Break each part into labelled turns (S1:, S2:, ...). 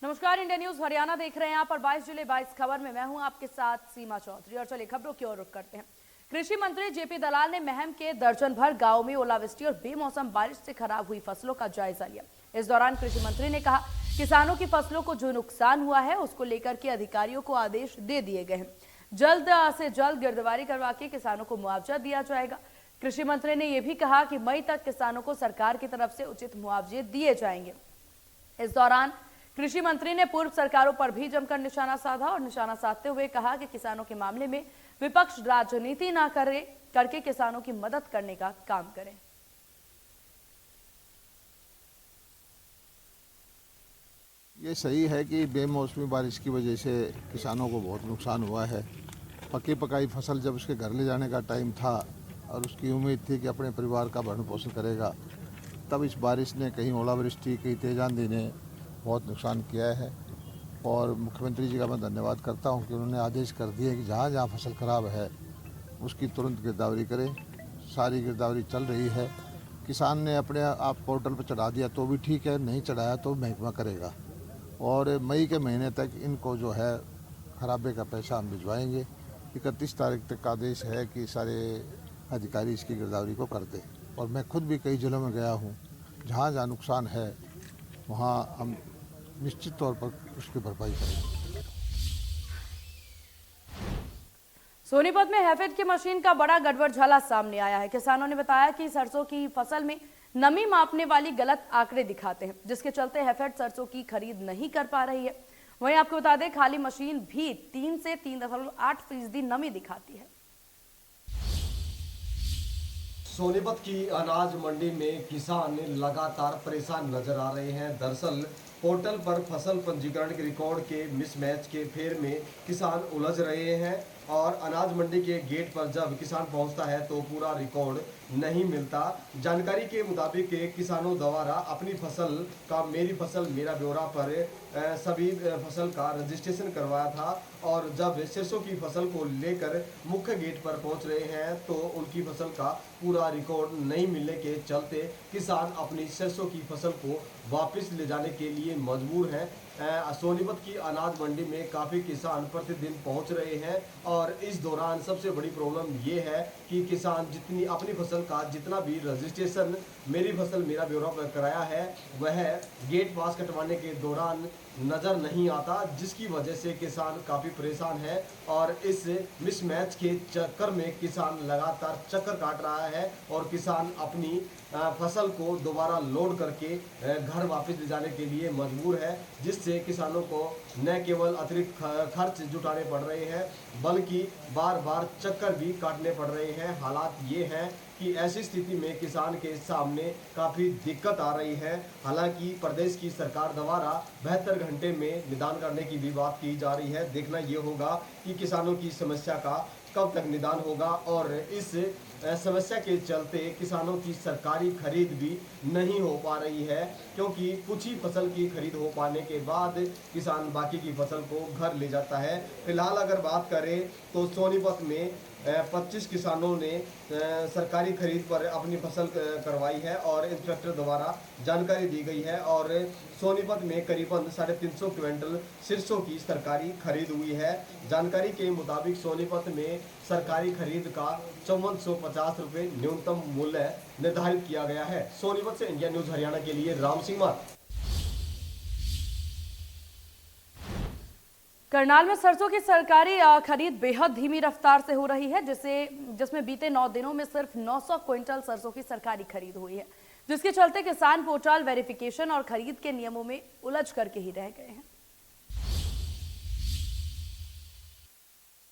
S1: नमस्कार, India news Haryana देख रहे हैं आप और 22 जुलाई 22 खबर में मैं हूं आपके साथ सीमा चौधरी। और चलिए खबरों की ओर रुख करते हैं। कृषि मंत्री जेपी दलाल ने महम के दर्जन भर गांव में ओलावृष्टि और बेमौसम बारिश से खराब हुई फसलों का जायजा लिया। इस दौरान कृषि मंत्री ने कहा, किसानों की फसलों को जो नुकसान हुआ है उसको लेकर के अधिकारियों को आदेश दे दिए गए हैं। जल्द से जल्द गिरदवारी करवा के किसानों को मुआवजा दिया जाएगा। कृषि मंत्री ने यह भी कहा कि मई तक किसानों को सरकार की तरफ से उचित मुआवजे दिए जाएंगे। इस दौरान कृषि मंत्री ने पूर्व सरकारों पर भी जमकर निशाना साधा और निशाना साधते हुए कहा कि किसानों के मामले में विपक्ष राजनीति ना करके किसानों की मदद करने का काम करे।
S2: ये सही है कि बेमौसमी बारिश की वजह से किसानों को बहुत नुकसान हुआ है। पकी पकाई फसल जब उसके घर ले जाने का टाइम था और उसकी उम्मीद थी कि अपने परिवार का भरण पोषण करेगा, तब इस बारिश ने कहीं ओलावृष्टि, कहीं तेज आंधी ने बहुत नुकसान किया है। और मुख्यमंत्री जी का मैं धन्यवाद करता हूं कि उन्होंने आदेश कर दिए कि जहां जहां फसल खराब है उसकी तुरंत गिरदावरी करें। सारी गिरदावरी चल रही है। किसान ने अपने आप पोर्टल पर चढ़ा दिया तो भी ठीक है, नहीं चढ़ाया तो महकमा करेगा। और मई के महीने तक इनको जो है खराबे का पैसा हम भिजवाएंगे। 31 तारीख तक का आदेश है कि सारे अधिकारी इसकी गिरदावरी को कर दें। और मैं खुद भी कई जिलों में गया हूँ, जहाँ जहाँ नुकसान है वहाँ हम निश्चित तौर पर उसकी भरपाई करेंगे।
S1: सोनीपत में हैफेड की मशीन का बड़ा गड़बड़झाला सामने आया है। किसानों ने बताया कि सरसों की फसल में नमी मापने वाली गलत आंकड़े दिखाते हैं, जिसके चलते हैफेड सरसों की खरीद नहीं कर पा रही है। वहीं आपको बता दें, खाली मशीन भी 3 से 3.8% नमी दिखाती है।
S3: सोनीपत की अनाज मंडी में किसान लगातार परेशान नजर आ रहे हैं। दरअसल पोर्टल पर फसल पंजीकरण के रिकॉर्ड के मिसमैच के फेर में किसान उलझ रहे हैं और अनाज मंडी के गेट पर जब किसान पहुंचता है तो पूरा रिकॉर्ड नहीं मिलता। जानकारी के मुताबिक किसानों द्वारा अपनी फसल का मेरी फसल मेरा ब्यौरा पर सभी फसल का रजिस्ट्रेशन करवाया था और जब सरसों की फसल को लेकर मुख्य गेट पर पहुंच रहे हैं तो उनकी फसल का पूरा रिकॉर्ड नहीं मिलने के चलते किसान अपनी सरसों की फसल को वापस ले जाने के लिए मजबूर हैं। सोनीपत की अनाज मंडी में काफ़ी किसान प्रतिदिन पहुंच रहे हैं और इस दौरान सबसे बड़ी प्रॉब्लम ये है कि किसान जितनी अपनी फसल का जितना भी रजिस्ट्रेशन मेरी फसल मेरा ब्यौरा पर कराया है वह गेट पास कटवाने के दौरान नज़र नहीं आता, जिसकी वजह से किसान काफ़ी परेशान है और इस मिसमैच के चक्कर में किसान लगातार चक्कर काट रहा है और किसान अपनी फसल को दोबारा लोड करके घर वापस ले जाने के लिए मजबूर है, जिससे किसानों को न केवल अतिरिक्त खर्च जुटाने पड़ रहे हैं बल्कि बार बार चक्कर भी काटने पड़ रहे हैं। हालात ये हैं कि ऐसी स्थिति में किसान के सामने काफ़ी दिक्कत आ रही है। हालांकि प्रदेश की सरकार द्वारा 72 घंटे में निदान करने की भी बात की जा रही है। देखना ये होगा कि किसानों की समस्या का कब तक निदान होगा और इस समस्या के चलते किसानों की सरकारी खरीद भी नहीं हो पा रही है, क्योंकि कुछ ही फसल की खरीद हो पाने के बाद किसान बाकी की फसल को घर ले जाता है। फिलहाल अगर बात करें तो सोनीपत में 25 किसानों ने सरकारी खरीद पर अपनी फसल करवाई है और इंस्पेक्टर द्वारा जानकारी दी गई है और सोनीपत में करीबन 350 क्विंटल सरसों की सरकारी खरीद हुई है। जानकारी के मुताबिक सोनीपत में सरकारी खरीद का 5450 रुपये न्यूनतम मूल्य निर्धारित किया गया है। सोनीपत से इंडिया न्यूज हरियाणा के लिए राम सिंह मार।
S1: करनाल में सरसों की सरकारी खरीद बेहद धीमी रफ्तार से हो रही है, जिसमें बीते 9 दिनों में सिर्फ 900 क्विंटल सरसों की सरकारी खरीद हुई है, जिसके चलते किसान पोर्टल वेरिफिकेशन और खरीद के नियमों में उलझ करके ही रह गए हैं।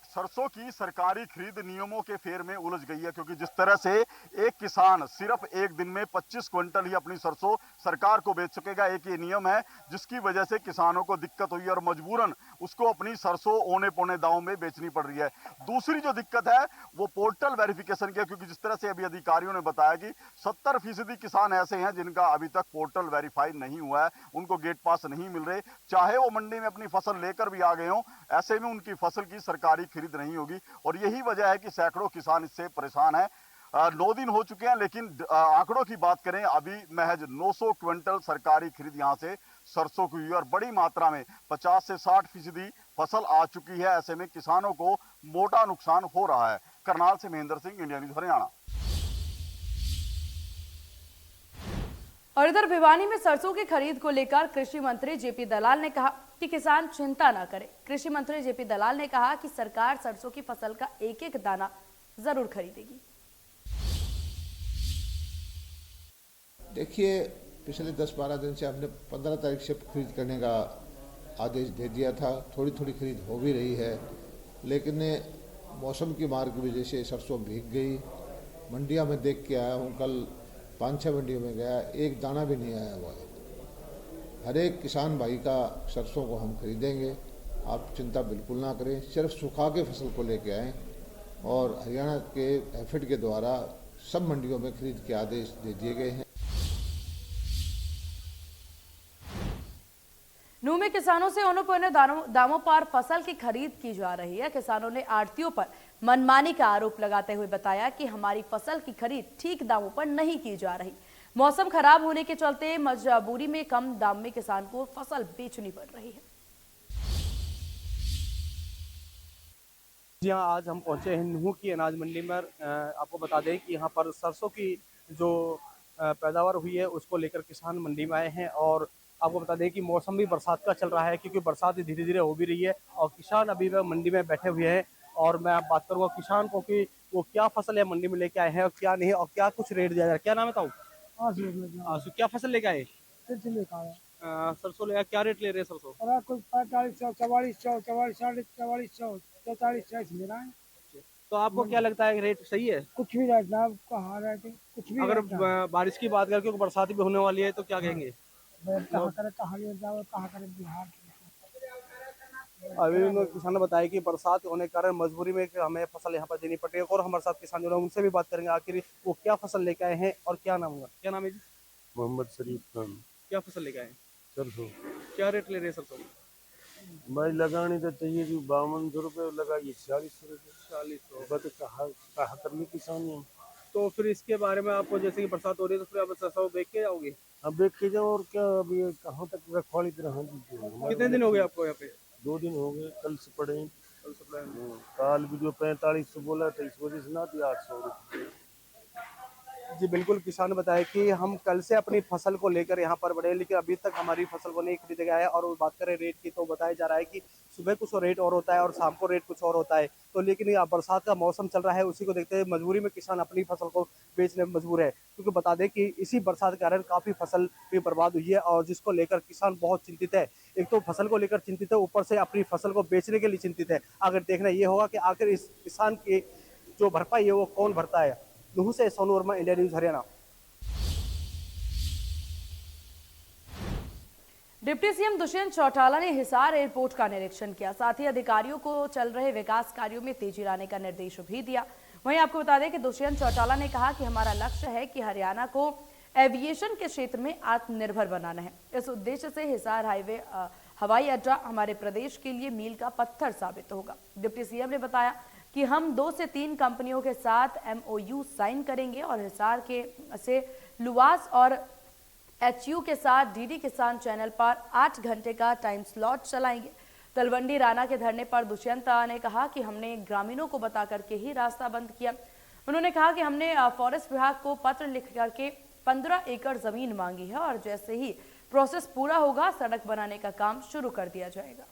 S4: सरसों की सरकारी खरीद नियमों के फेर में उलझ गई है, क्योंकि जिस तरह से एक किसान सिर्फ एक दिन में 25 क्विंटल ही अपनी सरसों सरकार को बेच सकेगा, एक ये नियम है जिसकी वजह से किसानों को दिक्कत हुई है और मजबूरन उसको अपनी सरसों औने पौने दावों में बेचनी पड़ रही है। दूसरी जो दिक्कत है वो पोर्टल वेरिफिकेशन की है, क्योंकि जिस तरह से अभी अधिकारियों ने बताया कि 70% किसान ऐसे हैं जिनका अभी तक पोर्टल वेरीफाई नहीं हुआ है, उनको गेट पास नहीं मिल रहे, चाहे वो मंडी में अपनी फसल लेकर भी आ गए हों, ऐसे में उनकी फसल की सरकारी खरीद नहीं होगी और यही वजह है कि सैकड़ों किसान इससे परेशान हैं। 9 दिन हो चुके हैं, लेकिन आंकड़ों की बात करें अभी महज 900 क्विंटल सरकारी खरीद यहां से सरसों की हुई और बड़ी मात्रा में 50 से 60% फसल आ चुकी है। ऐसे में किसानों को मोटा नुकसान हो रहा है। करनाल से महेंद्र सिंह, इंडिया न्यूज हरियाणा।
S1: और इधर भिवानी में सरसों की खरीद को लेकर कृषि मंत्री जेपी दलाल ने कहा कि किसान चिंता न करें। कृषि मंत्री जेपी दलाल ने कहा कि सरकार सरसों की फसल का एक एक दाना जरूर खरीदेगी।
S2: देखिए, पिछले 10-12 दिन से हमने 15 तारीख से खरीद करने का आदेश दे दिया था। थोड़ी थोड़ी खरीद हो भी रही है, लेकिन मौसम की मार की वजह से सरसों भीग गई। मंडियां में देख के आया हूँ, कल 5-6 मंडियों में गया, एक दाना भी नहीं आया हुआ है। हर एक किसान भाई का सरसों को हम खरीदेंगे, आप चिंता बिल्कुल ना करें। सिर्फ सुखा के फसल को लेके आएँ और हरियाणा के एफिड के द्वारा सब मंडियों में खरीद के आदेश दे दिए गए हैं।
S1: नूह में किसानों से औने दामों पर फसल की खरीद की जा रही है। किसानों ने आढ़तियों पर मनमानी का आरोप लगाते हुए बताया कि हमारी फसल की खरीद ठीक दामों पर नहीं की जा रही। मौसम खराब होने के चलते मजबूरी में कम दाम में किसान को फसल बेचनी पड़ रही है।
S5: जी हाँ, आज हम पहुंचे हैं नूह की अनाज मंडी में। आपको बता दें कि यहाँ पर सरसों की जो पैदावार हुई है उसको लेकर किसान मंडी में आए हैं। और आपको बता दें कि मौसम भी बरसात का चल रहा है, क्योंकि बरसात धीरे धीरे हो भी रही है और किसान अभी वह मंडी में बैठे हुए हैं। और मैं बात करूँगा किसान को कि वो क्या फसल है मंडी में लेके आए हैं और क्या नहीं, और क्या कुछ रेट दिया जा रहा है। क्या नाम है ताऊ? आंसू। क्या फसल लेके आए? सरसों ले, क्या रेट ले रहे हैं सरसों?
S6: कुछ 4500, 4400, 4400, 4300 मिल रहा है।
S5: तो आपको क्या लगता है रेट सही है?
S6: कुछ भी रेट ना कहा रहते, कुछ भी
S5: अगर
S6: रेट
S5: बारिश की बात करें, क्योंकि बरसात भी होने वाली है, तो क्या कहेंगे?
S6: कहाँ करे, कहाँ ले जाओ, कहाँ करे बिहार।
S5: अभी भी किसान ने बताया कि बरसात होने के कारण मजबूरी में कि हमें फसल यहाँ पर देनी पड़ रही है। और हमारे साथ किसान जो लोग, उनसे भी बात करेंगे आखिर वो क्या फसल लेके आए हैं और क्या नाम होगा। क्या नाम है जी?
S7: मोहम्मद शरीफ खान।
S5: क्या फसल लेके आए?
S7: सरसों।
S5: क्या रेट ले रहे हैं सरसों?
S7: भाई लगानी तो चाहिए कि 5200 रुपये लगाइए, 4600 रुपये।
S5: 4600।
S7: कहा करनी किसान है।
S5: तो फिर इसके बारे में आपको, जैसे कि बरसात हो रही है, तो फिर आप सरसों बेच के जाओगे?
S7: अब देख के जाओ, और क्या अभी कहाँ तक रखवाली तरह दीजिए।
S5: कितने दिन हो गए आपको यहाँ पे?
S7: 2 दिन हो गए, कल से पड़े।
S5: कल सप्लाई।
S7: काल भी जो 4500 बोला था, इस वजह से ना दिया 800 रुपये।
S5: जी बिल्कुल, किसान ने बताया कि हम कल से अपनी फसल को लेकर यहाँ पर बढ़े, लेकिन अभी तक हमारी फसल को नहीं खरीदा गया है। और बात करें रेट की, तो बताया जा रहा है कि सुबह कुछ रेट और होता है और शाम को रेट कुछ और होता है। तो लेकिन ये बरसात का मौसम चल रहा है, उसी को देखते हुए मजबूरी में किसान अपनी फसल को बेचने में मजबूर है। क्योंकि बता दें कि इसी बरसात के कारण काफ़ी फसल भी बर्बाद हुई है और जिसको लेकर किसान बहुत चिंतित है। एक तो फसल को लेकर चिंतित है, ऊपर से अपनी फसल को बेचने के लिए चिंतित है। अगर देखना ये होगा कि आखिर इस किसान की जो भरपाई है वो कौन भरता है। नूह से Sonu Verma, India news Haryana.
S1: Deputy CM Dushyant Chautala ने हिसार एयरपोर्ट का निरीक्षण किया। साथ ही अधिकारियों को चल रहे विकास कार्यों में तेजी लाने का निर्देश भी दिया। वहीं आपको बता दें कि दुष्यंत चौटाला ने कहा कि हमारा लक्ष्य है कि हरियाणा को एविएशन के क्षेत्र में आत्मनिर्भर बनाना है। इस उद्देश्य से हिसार हवाई अड्डा हमारे प्रदेश के लिए मील का पत्थर साबित होगा। डिप्टी सीएम ने बताया कि हम 2 से 3 कंपनियों के साथ MOU साइन करेंगे और हिसार के से लुवास और HU के साथ DD किसान चैनल पर 8 घंटे का टाइम स्लॉट चलाएंगे। तलवंडी राणा के धरने पर दुष्यंत ने कहा कि हमने ग्रामीणों को बता करके ही रास्ता बंद किया। उन्होंने कहा कि हमने फॉरेस्ट विभाग को पत्र लिख करके 15 एकड़ जमीन मांगी है और जैसे ही प्रोसेस पूरा होगा सड़क बनाने का काम शुरू कर दिया जाएगा।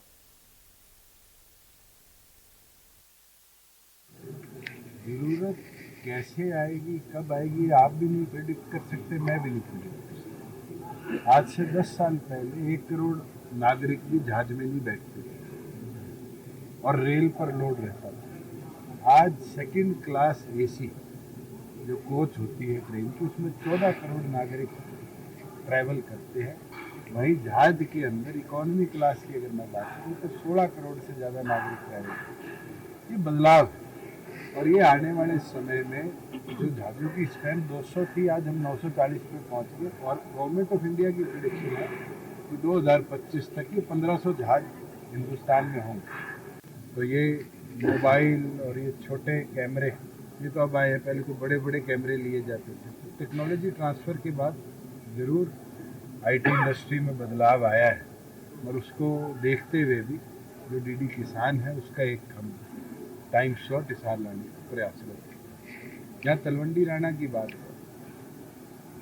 S8: जरूरत कैसे आएगी, कब आएगी, आप भी नहीं प्रेडिक्ट कर सकते, मैं भी नहीं प्रेडिक्ट कर सकता। आज से 10 साल पहले 1 करोड़ नागरिक भी जहाज में नहीं बैठते थे और रेल पर लोड रहता था। आज सेकंड क्लास AC जो कोच होती है ट्रेन की, उसमें 14 करोड़ नागरिक ट्रैवल करते हैं। वहीं जहाज के अंदर इकोनॉमी क्लास की अगर मैं बात करूँ तो 16 करोड़ से ज़्यादा नागरिक ट्रैवल करते हैं। ये बदलाव है और ये आने वाले समय में जो जहाज़ों की स्पैन 200 थी, आज हम 940 पे पहुँच गए। और गवर्नमेंट ऑफ इंडिया की प्रेडिक्शन है कि 2025 तक ये 1500 जहाज हिंदुस्तान में होंगे। तो ये मोबाइल और ये छोटे कैमरे ये तो अब आए हैं, पहले तो बड़े बड़े कैमरे लिए जाते थे। तो टेक्नोलॉजी ट्रांसफ़र के बाद ज़रूर आईटी इंडस्ट्री में बदलाव आया है, और उसको देखते हुए भी जो डीडी किसान है उसका एक हम टाइम स्लॉट इस साल लाने का प्रयास करते हैं। यहाँ तलवंडी राणा की बात है,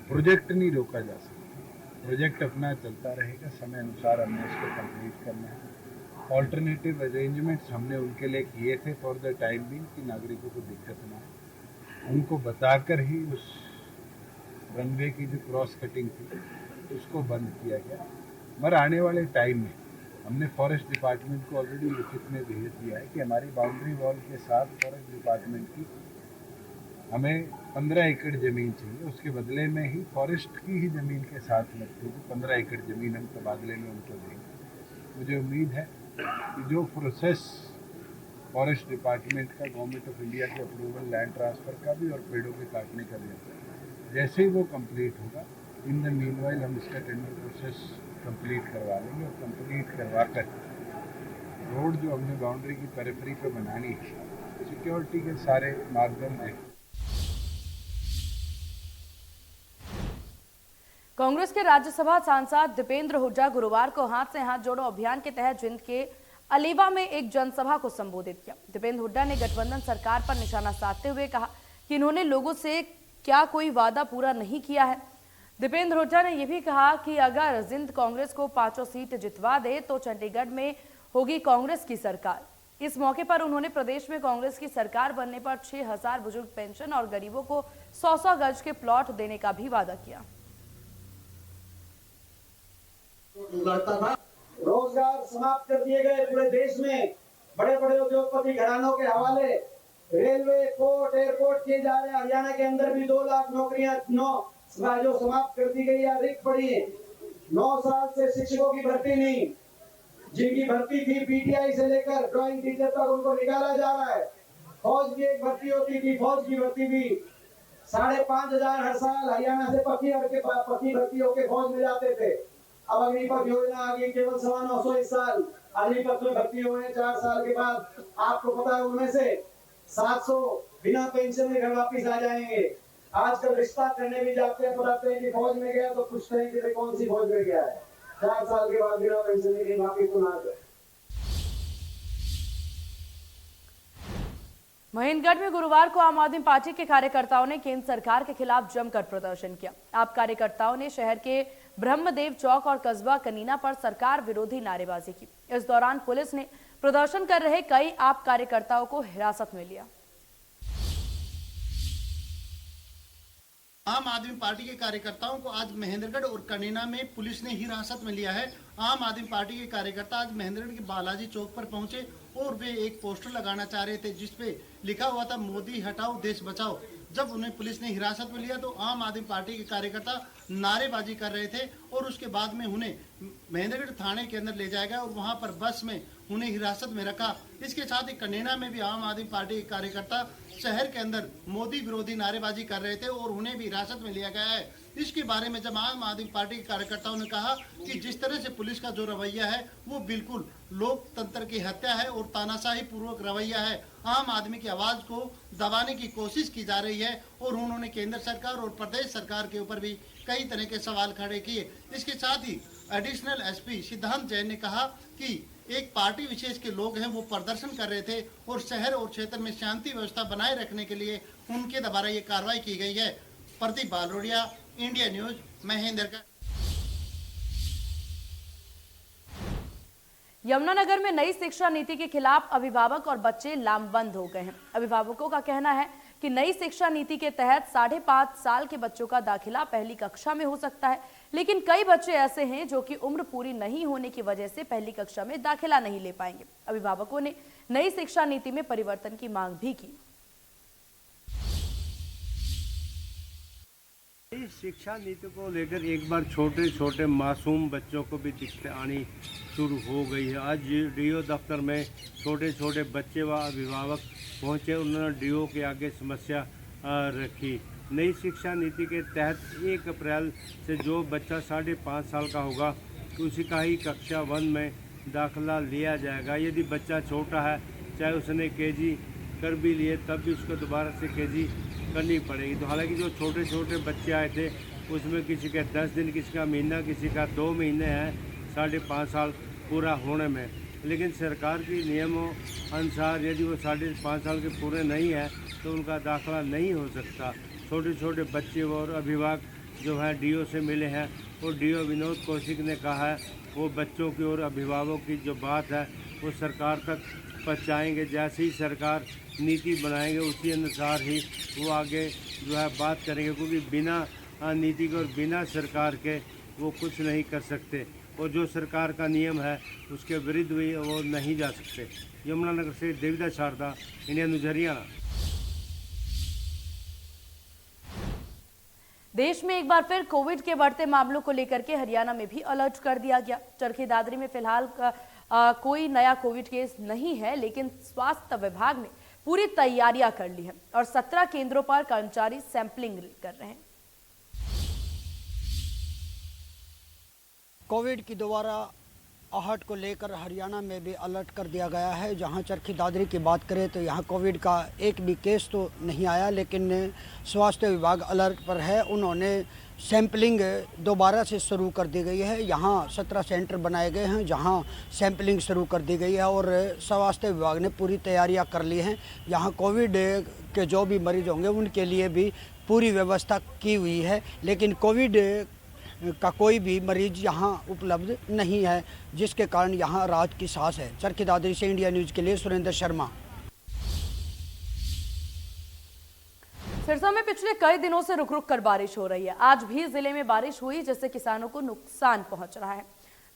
S8: प्रोजेक्ट नहीं रोका जा सकता, प्रोजेक्ट अपना चलता रहेगा, समय अनुसार हमने इसको कंप्लीट करना है। ऑल्टरनेटिव अरेंजमेंट्स हमने उनके लिए किए थे फॉर द टाइम बिंग कि नागरिकों को दिक्कत ना हो, उनको बताकर ही उस रनवे की जो क्रॉस कटिंग थी उसको बंद किया गया। मगर आने वाले टाइम में हमने फॉरेस्ट डिपार्टमेंट को ऑलरेडी लिखित में भेज दिया है कि हमारी बाउंड्री वॉल के साथ फॉरेस्ट डिपार्टमेंट की हमें 15 एकड़ ज़मीन चाहिए, उसके बदले में ही फॉरेस्ट की ही ज़मीन के साथ लगती है 15 एकड़ ज़मीन हम तबादले में उनको देंगे। मुझे उम्मीद है कि जो प्रोसेस फॉरेस्ट डिपार्टमेंट का गवर्नमेंट ऑफ इंडिया के अप्रूवल लैंड ट्रांसफ़र का भी और पेड़ों के काटने का भी है, जैसे ही वो कंप्लीट होगा इन द मीनवाइल हम इसका टेंडर प्रोसेस कंप्लीट करवा लेंगे, और कंप्लीट करवा कर रोड जो हमने बाउंड्री की पेरिफेरी पे बनानी है सिक्योरिटी के सारे मापदंड हैं।
S1: कांग्रेस के राज्यसभा सांसद दीपेंद्र हुड्डा गुरुवार को हाथ से हाथ जोड़ो अभियान के तहत जिंद के अलीवा में एक जनसभा को संबोधित किया। दीपेंद्र हुड्डा ने गठबंधन सरकार पर निशाना साधते हुए कहा कि इन्होंने लोगों से क्या कोई वादा पूरा नहीं किया है। दीपेंद्र हुड्डा ने यह भी कहा कि अगर जिंद कांग्रेस को 5 सीट जितवा दे तो चंडीगढ़ में होगी कांग्रेस की सरकार। इस मौके पर उन्होंने प्रदेश में कांग्रेस की सरकार बनने पर 6000 बुजुर्ग पेंशन और गरीबों को 100 गज के प्लॉट देने का भी वादा किया।
S9: रोजगार समाप्त कर दिए गए पूरे देश में, बड़े बड़े उद्योगपति घरानों के हवाले रेलवे, पोर्ट, एयरपोर्ट किए जा रहे हैं। हरियाणा के अंदर भी 2 लाख नौकरियां जो समाप्त कर दी गई है, रिक्त पड़ी है। 9 साल से शिक्षकों की भर्ती नहीं, जिनकी भर्ती थी पीटीआई से लेकर ड्राइंग टीचर तक उनको निकाला जा रहा है। फौज की एक भर्ती होती थी, फौज की भर्ती भी 5,500 हर साल हरियाणा से पक्की भर्ती होकर फौज में जाते थे। अब अग्निपथ योजना आ गई, केवल 950 इस साल अग्निपथ में भर्ती हुए हैं। 4 साल के बाद आपको पता है उनमें से 700 बिना पेंशन के घर वापिस आ जाएंगे। आजकल रिश्ता करने भी जाते हैं, बताते हैं कि फौज में गया तो पूछते हैं कि कौन सी फौज में गया है। 4 साल के बाद बिना पेंशन के वापिस तो ना जाए।
S1: महेंद्रगढ़ में गुरुवार को आम आदमी पार्टी के कार्यकर्ताओं ने केंद्र सरकार के खिलाफ जमकर प्रदर्शन किया। आप कार्यकर्ताओं ने शहर के ब्रह्मदेव चौक और कस्बा कनीना पर सरकार विरोधी नारेबाजी की। इस दौरान पुलिस ने प्रदर्शन कर रहे कई आप कार्यकर्ताओं को हिरासत में लिया।
S10: आम आदमी पार्टी के कार्यकर्ताओं को आज महेंद्रगढ़ और कनीना में पुलिस ने हिरासत में लिया है। आम आदमी पार्टी के कार्यकर्ता आज महेंद्रगढ़ के बालाजी चौक पर पहुंचे और वे एक पोस्टर लगाना चाह रहे थे जिसपे लिखा हुआ था मोदी हटाओ देश बचाओ। जब उन्हें पुलिस ने हिरासत में लिया तो आम आदमी पार्टी के कार्यकर्ता नारेबाजी कर रहे थे और उसके बाद में उन्हें महेंद्रगढ़ थाने के अंदर ले जाया गया और वहां पर बस में उन्हें हिरासत में रखा। इसके साथ ही कनीना में भी आम आदमी पार्टी के कार्यकर्ता शहर के अंदर मोदी विरोधी नारेबाजी कर रहे थे और उन्हें भी हिरासत में लिया गया है। इसके बारे में जब आम आदमी पार्टी के कार्यकर्ताओं ने कहा कि जिस तरह से पुलिस का जो रवैया है वो बिल्कुल लोकतंत्र की हत्या है और तानाशाही पूर्वक रवैया है, आम आदमी की आवाज को दबाने की कोशिश की जा रही है और उन्होंने केंद्र सरकार और प्रदेश सरकार के ऊपर भी कई तरह के सवाल खड़े किए। इसके साथ ही एडिशनल एसपी सिद्धांत जैन ने कहा कि एक पार्टी विशेष के लोग हैं वो प्रदर्शन कर रहे थे और शहर और क्षेत्र में शांति व्यवस्था बनाए रखने के लिए उनके द्वारा ये कार्रवाई की गई है। Pradeep Balodia, India news, Mahendragarh.
S1: यमुनानगर में नई शिक्षा नीति के खिलाफ अभिभावक और बच्चे लामबंद हो गए हैं। अभिभावकों का कहना है कि नई शिक्षा नीति के तहत 5.5 साल के बच्चों का दाखिला पहली कक्षा में हो सकता है, लेकिन कई बच्चे ऐसे हैं जो कि उम्र पूरी नहीं होने की वजह से पहली कक्षा में दाखिला नहीं ले पाएंगे। अभिभावकों ने नई शिक्षा नीति में परिवर्तन की मांग भी की।
S7: शिक्षा नीति को लेकर एक बार छोटे छोटे मासूम बच्चों को भी दिक्कत आनी शुरू हो गई है। आज डीओ दफ्तर में छोटे छोटे बच्चे व अभिभावक पहुंचे, उन्होंने डीओ के आगे समस्या रखी। नई शिक्षा नीति के तहत 1 अप्रैल से जो बच्चा 5.5 साल का होगा उसी का ही कक्षा 1 में दाखिला लिया जाएगा। यदि बच्चा छोटा है, चाहे उसने केजी कर भी लिए तब भी उसको दोबारा से केजी करनी पड़ेगी। तो हालांकि जो छोटे छोटे बच्चे आए थे उसमें किसी का 10 दिन, किसी का महीना, किसी का 2 महीने हैं 5.5 साल पूरा होने में, लेकिन सरकार के नियमों अनुसार यदि वो 5.5 साल के पूरे नहीं है तो उनका दाखिला नहीं हो सकता। छोटे छोटे बच्चे और अभिभावक जो है डीओ से मिले हैं और डीओ विनोद कौशिक ने कहा है वो बच्चों की और अभिभावकों की जो बात है वो सरकार तक पहुँचाएँगे। जैसे ही सरकार नीति बनाएंगे उसी अनुसार ही वो आगे जो है बात करेंगे, क्योंकि बिना नीति के और बिना सरकार के वो कुछ नहीं कर सकते और जो सरकार का नियम है उसके विरुद्ध भी वो नहीं जा सकते। यमुनानगर से देविदास शारदा, इंडिया न्यूज़ हरियाणा।
S1: देश में एक बार फिर कोविड के बढ़ते मामलों को लेकर के हरियाणा में भी अलर्ट कर दिया गया। चरखी दादरी में फिलहाल कोई नया कोविड केस नहीं है, लेकिन स्वास्थ्य विभाग ने पूरी तैयारियां कर ली हैं और 17 केंद्रों पर कर्मचारी सैंपलिंग कर रहे हैं।
S11: कोविड की दोबारा आहट को लेकर हरियाणा में भी अलर्ट कर दिया गया है। जहां चरखी दादरी की बात करें तो यहां कोविड का एक भी केस तो नहीं आया, लेकिन स्वास्थ्य विभाग अलर्ट पर है। उन्होंने सैंपलिंग दोबारा से शुरू कर दी गई है। यहां 17 सेंटर बनाए गए हैं जहां सैंपलिंग शुरू कर दी गई है और स्वास्थ्य विभाग ने पूरी तैयारियां कर ली हैं। यहां कोविड के जो भी मरीज होंगे उनके लिए भी पूरी व्यवस्था की हुई है, लेकिन कोविड का कोई भी मरीज यहां उपलब्ध नहीं है, जिसके कारण यहां राहत की सांस है। चरखी दादरी से इंडिया न्यूज़ के लिए सुरेंद्र शर्मा।
S1: सिरसा में पिछले कई दिनों से रुक रुक कर बारिश हो रही है। आज भी जिले में बारिश हुई, जिससे किसानों को नुकसान पहुंच रहा है।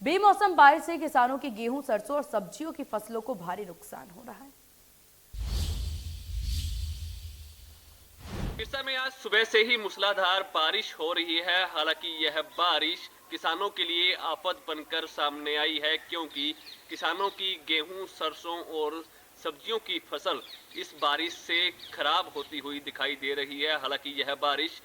S1: बेमौसम बारिश से किसानों की गेहूं, सरसों और सब्जियों की फसलों को भारी नुकसान हो रहा है।
S12: सिरसा में आज सुबह से ही मूसलाधार बारिश हो रही है। हालांकि यह बारिश किसानों के लिए आफत बनकर सामने आई है, क्योंकि किसानों की गेहूं, सरसों और सब्जियों की फसल इस बारिश से खराब होती हुई दिखाई दे रही है। हालांकि यह बारिश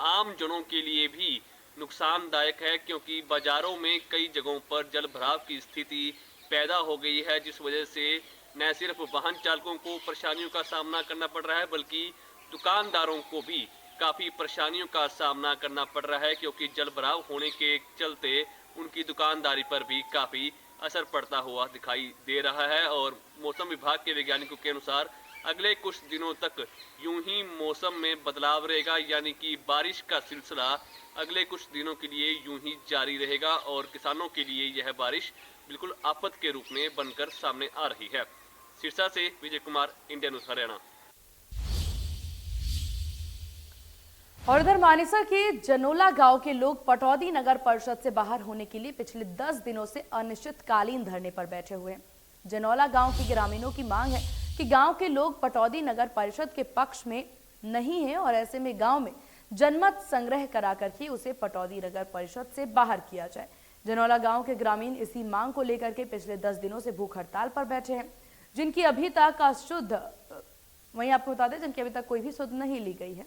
S12: आम जनों के लिए भी नुकसानदायक है, क्योंकि बाजारों में कई जगहों पर जल भराव की स्थिति पैदा हो गई है, जिस वजह से न सिर्फ वाहन चालकों को परेशानियों का सामना करना पड़ रहा है, बल्कि दुकानदारों को भी काफी परेशानियों का सामना करना पड़ रहा है, क्योंकि जल भराव होने के चलते उनकी दुकानदारी पर भी काफी असर पड़ता हुआ दिखाई दे रहा है। और मौसम विभाग के वैज्ञानिकों के अनुसार अगले कुछ दिनों तक यूं ही मौसम में बदलाव रहेगा, यानी कि बारिश का सिलसिला अगले कुछ दिनों के लिए यूं ही जारी रहेगा और किसानों के लिए यह बारिश बिल्कुल आफत के रूप में बनकर सामने आ रही है। सिरसा से विजय कुमार, इंडिया न्यूज़ हरियाणा।
S1: और इधर मानेसर के जनोला गांव के लोग पटौदी नगर परिषद से बाहर होने के लिए पिछले 10 दिनों से अनिश्चितकालीन धरने पर बैठे हुए हैं। जनोला गांव के ग्रामीणों की मांग है कि गांव के लोग पटौदी नगर परिषद के पक्ष में नहीं है और ऐसे में गांव में जनमत संग्रह करा करके उसे पटौदी नगर परिषद से बाहर किया जाए। जनोला गांव के ग्रामीण इसी मांग को लेकर के पिछले 10 दिनों से भूख हड़ताल पर बैठे हैं, जिनकी अभी तक शुद्ध वहीं आपको बता दें जिनकी अभी तक कोई भी शुद्ध नहीं ली गई है।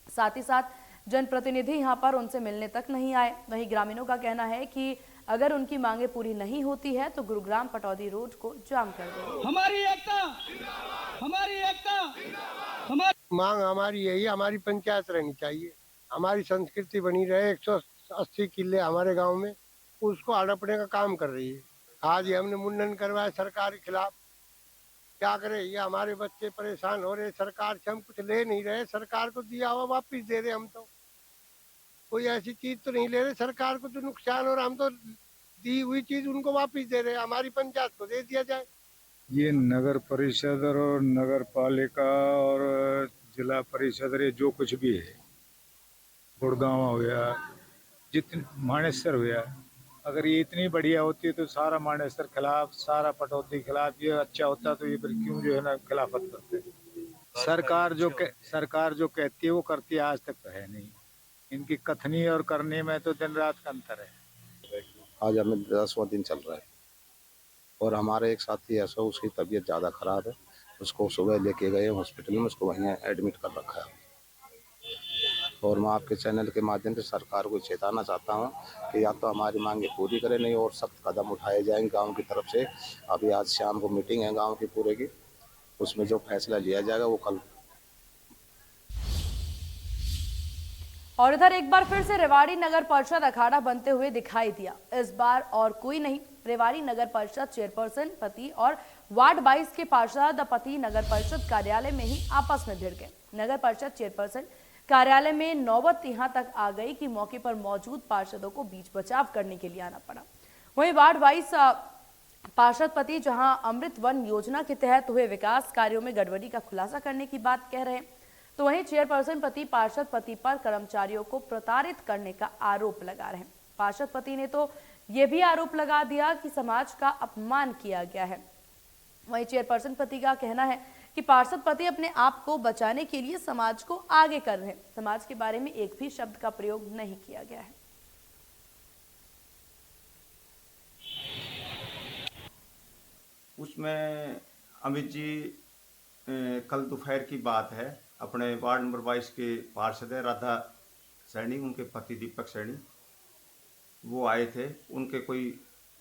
S1: साथ ही साथ जनप्रतिनिधि यहां पर उनसे मिलने तक नहीं आए। वहीं ग्रामीणों का कहना है कि अगर उनकी मांगे पूरी नहीं होती है तो गुरुग्राम पटौदी रोड को जाम कर देंगे।
S6: हमारी एकता
S13: मांग हमारी यही, हमारी पंचायत रहनी चाहिए, हमारी संस्कृति बनी रहे। 180 किले हमारे गांव में, उसको हड़पने का काम कर रही है। आज ही हमने मुंडन करवाया सरकार के खिलाफ, क्या करे, ये हमारे बच्चे परेशान हो रहे। सरकार से हम कुछ ले नहीं रहे, सरकार को दिया हुआ वापिस दे रहे। हम तो कोई ऐसी चीज तो नहीं ले रहे, सरकार को तो नुकसान हो रहा, हम तो दी हुई चीज उनको वापिस दे रहे। हमारी पंचायत को दे दिया जाए।
S8: ये नगर परिषद और नगर पालिका और जिला परिषद रे जो कुछ भी है, गुड़गांव हो गया, जितने मानेसर हो गया, अगर ये इतनी बढ़िया होती तो सारा मानेसर खिलाफ, सारा पटौदी खिलाफ ये अच्छा होता, तो ये फिर क्यों जो है ना खिलाफत करते। सरकार जो कहती है वो करती है, आज तक तो है नहीं। इनकी कथनी और करने में तो दिन रात का अंतर है।
S14: आज हमें 10वां दिन चल रहा है और हमारे एक साथी ऐसा, उसकी तबीयत ज़्यादा खराब है, उसको सुबह लेके गए हॉस्पिटल में, उसको वहीं एडमिट कर रखा है। और मैं आपके चैनल के माध्यम से सरकार को चेताना चाहता हूं कि या तो हमारी मांगे पूरी करें, नहीं और सख्त कदम उठाए जाएंगे गांव की तरफ से। अभी आज शाम को मीटिंग है गांव की पूरे की, उसमें जो फैसला लिया जाएगा वो कल।
S1: और इधर एक बार फिर से रेवाड़ी नगर परिषद अखाड़ा बनते हुए दिखाई दिया। इस बार और कोई नहीं, रेवाड़ी नगर परिषद चेयरपर्सन पति और वार्ड 22 के पार्षद पति नगर परिषद कार्यालय में ही आपस में भिड़ गए। नगर परिषद चेयरपर्सन कार्यालय में नौबत यहां तक आ गई कि मौके पर मौजूद पार्षदों को बीच बचाव करने के लिए आना पड़ा। वहीं वार्ड 22 पार्षद पति जहां अमृत वन योजना के तहत हुए विकास कार्यों में गड़बड़ी का खुलासा करने की बात कह रहे हैं, तो वहीं चेयरपर्सन पति पार्षद पति पर कर्मचारियों को प्रताड़ित करने का आरोप लगा रहे हैं। पार्षद पति ने तो यह भी आरोप लगा दिया कि समाज का अपमान किया गया है। वहीं चेयरपर्सन पति का कहना है कि पार्षद पति अपने आप को बचाने के लिए समाज को आगे कर रहे हैं। समाज के बारे में एक भी शब्द का प्रयोग नहीं किया गया है।
S15: उसमें अमित जी कल दोपहर की बात है, अपने वार्ड नंबर 22 के पार्षद है राधा सैनी, उनके पति दीपक सैनी, वो आए थे। उनके कोई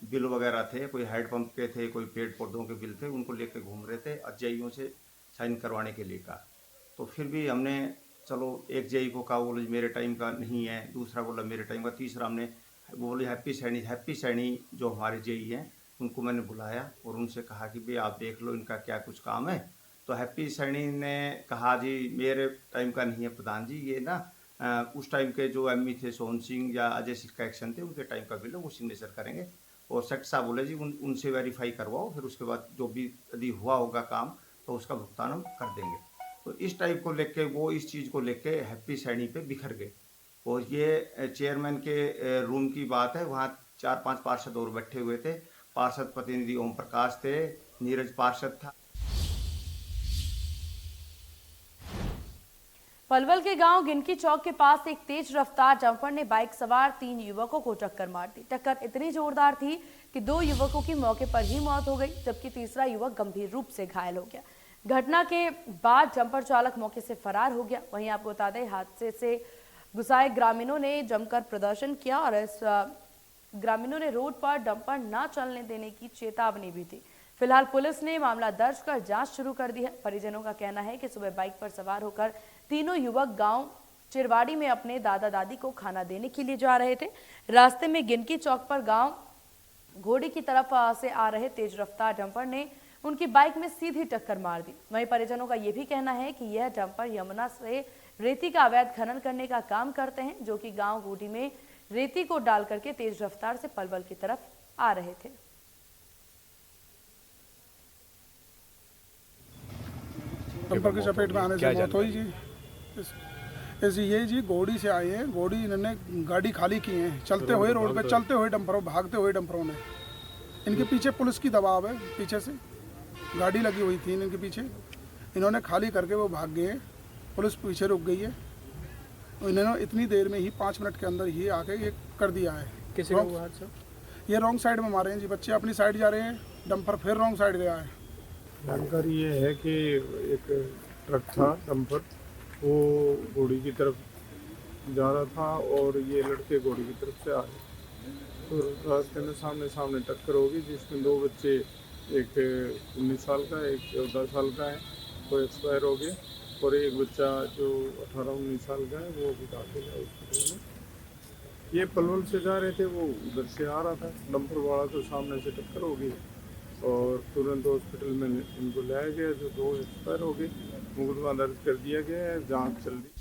S15: बिल वगैरह थे, कोई हैंडपंप के थे, कोई पेड़ पौधों के बिल थे, उनको लेके घूम रहे थे। जेईओ से साइन करवाने के लिए कहा, तो फिर भी हमने चलो एक जेई को कहा, बोले मेरे टाइम का नहीं है, दूसरा बोला मेरे टाइम का, तीसरा हमने बोले हैप्पी सैनी जो हमारे जेई हैं उनको मैंने बुलाया और उनसे कहा कि भाई आप देख लो इनका क्या कुछ काम है। तो हैप्पी सैनी ने कहा जी मेरे टाइम का नहीं है प्रधान जी, ये ना उस टाइम के जो एमई थे सोहन सिंह या अजय सिंह का एक्शन थे उनके टाइम का बिल है, वो सिग्नेचर करेंगे। और सेक्रेटरी साहब बोले जी उनसे वेरीफाई करवाओ, फिर उसके बाद जो भी यदि हुआ होगा काम तो उसका भुगतान हम कर देंगे। तो इस टाइप को लेके वो इस चीज़ को लेके हैप्पी सैनी पे बिखर गए। और ये चेयरमैन के रूम की बात है, वहाँ 4-5 पार्षद और बैठे हुए थे। पार्षद प्रतिनिधि ओम प्रकाश थे, नीरज पार्षद था।
S1: पलवल के गांव गिनकी चौक के पास एक तेज रफ्तार डंपर ने बाइक सवार 3 युवकों को टक्कर मार दी। टक्कर इतनी जोरदार थी कि 2 युवकों की मौके पर ही मौत हो गई, जबकि तीसरा युवक गंभीर रूप से घायल हो गया। घटना के बाद डंपर चालक मौके से फरार हो गया। वहीं आपको बता दें, हादसे से गुस्साए ग्रामीणों ने जमकर प्रदर्शन किया और इस ग्रामीणों ने रोड पर डंपर न चलने देने की चेतावनी भी दी। फिलहाल पुलिस ने मामला दर्ज कर जांच शुरू कर दी है। परिजनों का कहना है कि सुबह बाइक पर सवार होकर तीनों युवक गांव चिरवाड़ी में अपने दादा दादी को खाना देने के लिए जा रहे थे। रास्ते में गिनकी चौक पर गांव घोड़ी की तरफ से आ रहे तेज रफ्तार डंपर ने उनकी बाइक में सीधी टक्कर मार दी। वहीं परिजनों का यह भी कहना है कि यह डंपर यमुना से रेती का अवैध खनन करने का काम करते हैं, जो कि गांव घोड़ी में रेती को डाल करके तेज रफ्तार से पलवल की तरफ आ रहे थे।
S16: डंपर की चपेट में आने से मौत हुई जी। ऐसे ये जी घोड़ी से आए हैं, घोड़ी इन्होंने गाड़ी खाली की है, चलते हुए रोड पे चलते हुए डंपरों भागते हुए डंपरों ने, इनके पीछे पुलिस की दबाव है, पीछे से गाड़ी लगी हुई थी इनके पीछे, इन्होंने खाली करके वो भाग गए। पुलिस पीछे रुक गई है। इन्होंने इतनी देर में ही 5 मिनट के अंदर ही आके ये कर दिया है।
S5: किसी को हुआ हादसा?
S16: ये रॉन्ग साइड में मारे हैं जी, बच्चे अपनी साइड जा रहे हैं, डंपर फिर रॉन्ग साइड गया है।
S8: जानकारी ये है कि एक ट्रक था डंपर, वो घोड़ी की तरफ जा रहा था और ये लड़के घोड़ी की तरफ से आए, तो रास्ते में सामने टक्कर होगी, जिसमें 2 बच्चे, एक 19 साल का एक 14 साल का है, वो एक्सपायर हो गए, और एक बच्चा जो 18-19 साल का है वो भी दाखिल है हॉस्पिटल में। ये पलवल से जा रहे थे, वो उधर से आ रहा था, डंपर वाला तो सामने से टक्कर हो गई और तुरंत हॉस्पिटल में इनको लाया गया, जो 2 एक्सपायर हो गए। मुकदमा दर्ज कर दिया गया है, जांच चल रही।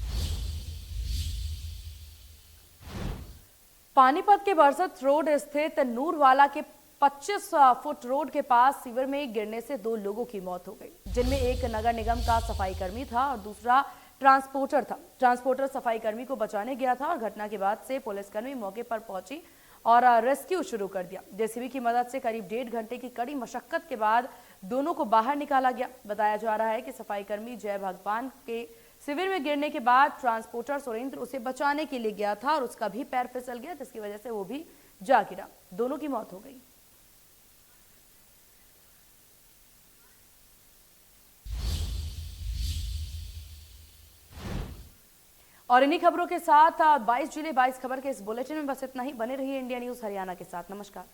S1: पानीपत के बरसत रोड स्थित नूरवाला के 25 फुट रोड के पास सीवर में गिरने से 2 लोगों की मौत हो गई, जिनमें एक नगर निगम का सफाई कर्मी था और दूसरा ट्रांसपोर्टर था। ट्रांसपोर्टर सफाई कर्मी को बचाने गया था और घटना के बाद से पुलिसकर्मी मौके पर पहुंची और रेस्क्यू शुरू कर दिया। जेसीबी की मदद से करीब 1.5 घंटे की कड़ी मशक्कत के बाद दोनों को बाहर निकाला गया। बताया जा रहा है कि सफाई कर्मी जय भगवान के शिविर में गिरने के बाद ट्रांसपोर्टर सुरेंद्र उसे बचाने के लिए गया था और उसका भी पैर फिसल गया, जिसकी वजह से वो भी जा गिरा। दोनों की मौत हो गई। और इन्हीं खबरों के साथ 22 जुलाई 22 खबर के इस बुलेटिन में बस इतना ही। बने रहिए इंडिया न्यूज हरियाणा के साथ। नमस्कार।